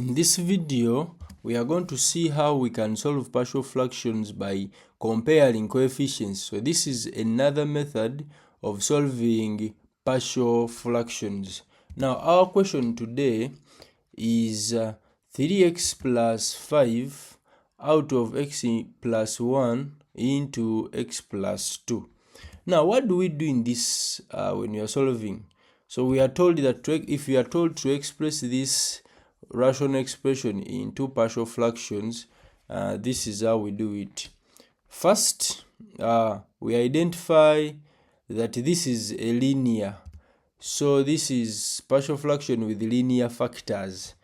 In this video, we are going to see how we can solve partial fractions by comparing coefficients. So this is another method of solving partial fractions. Now our question today is 3x plus 5 out of x plus 1 into x plus 2. Now what do we do in this when we are solving? So we are told that if we are told to express this rational expression in two partial fractions, this is how we do it. First, we identify that this is a linear. So this is partial fraction with linear factors.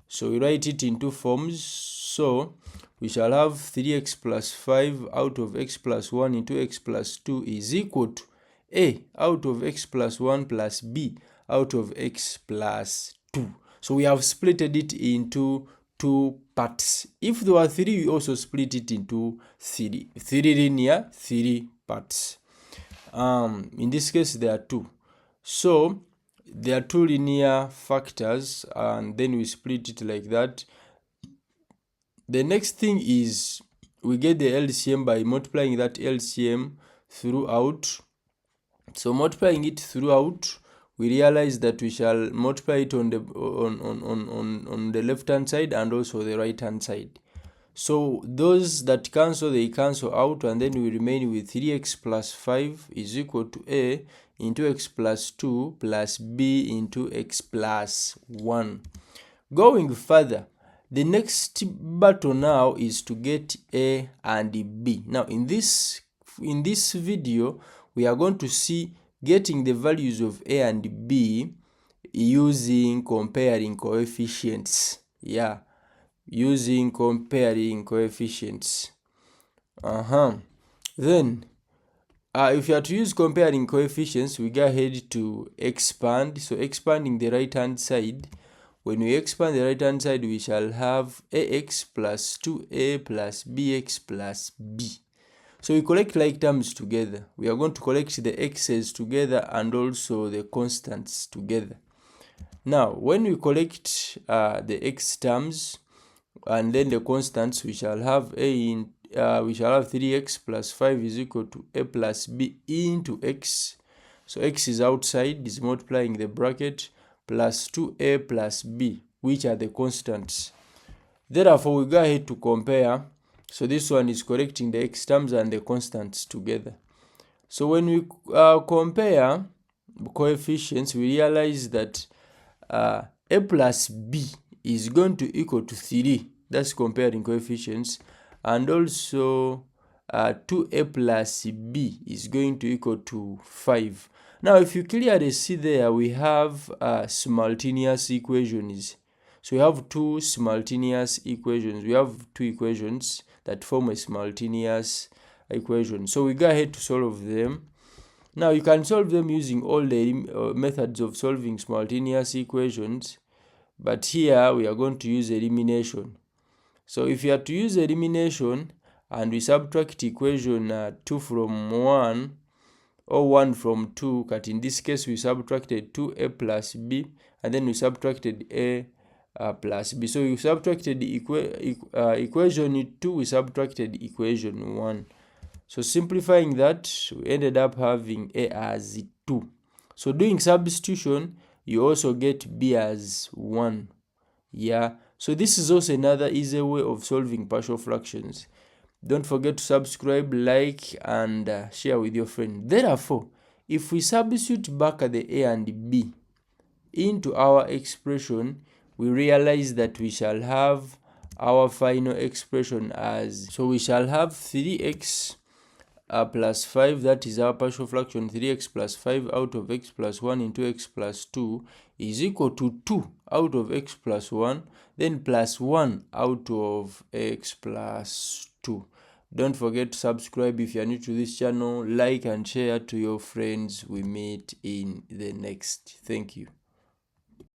So we write it in two forms. So we shall have 3x plus 5 out of x plus 1 into x plus 2 is equal to a out of x plus 1 plus b out of x plus 2. So we have splitted it into two parts. If there were three, we also split it into three linear, three parts. In this case, there are two. So there are two linear factors, and then we split it like that. The next thing is we get the LCM by multiplying that LCM throughout. So multiplying it throughout, we realize that we shall multiply it on the left hand side and also the right hand side. So those that cancel, they cancel out, and then we remain with 3x plus 5 is equal to a into x plus 2 plus b into x plus 1. Going further, the next battle now is to get a and b. Now in this video, we are going to see getting the values of a and b using comparing coefficients. Using comparing coefficients. Then if you are to use comparing coefficients, we go ahead to expand. So expanding the right hand side, when we expand the right hand side, we shall have ax plus 2a plus bx plus b. So we collect like terms together. We are going to collect the x's together and also the constants together. Now when we collect the x terms and then the constants, we shall have we shall have 3x plus 5 is equal to a plus b into x. So x is outside, is multiplying the bracket, plus 2a plus b, which are the constants. Therefore, we go ahead to compare. So this one is correcting the x terms and the constants together. So when we compare coefficients, we realize that a plus b is going to equal to 3. That's comparing coefficients. And also 2a plus b is going to equal to 5. Now if you clearly see there, we have simultaneous equations. So we have two simultaneous equations. We have two equations that form a simultaneous equation. So we go ahead to solve them. Now you can solve them using all the methods of solving simultaneous equations, but here we are going to use elimination. So if you are to use elimination and we subtract equation 2 from 1 or 1 from 2, but in this case we subtracted 2a plus b and then we subtracted a plus b. So we subtracted equation 2, we subtracted equation 1. So simplifying that, we ended up having a as 2. So doing substitution, you also get b as 1. So this is also another easy way of solving partial fractions. Don't forget to subscribe, like, and share with your friend. Therefore, if we substitute back the a and b into our expression, we realize that we shall have our final expression as, so we shall have 3x plus 5, that is our partial fraction, 3x plus 5 out of x plus 1 into x plus 2 is equal to 2 out of x plus 1, then plus 1 out of x plus 2. Don't forget to subscribe if you are new to this channel, like and share to your friends. We meet in the next. Thank you.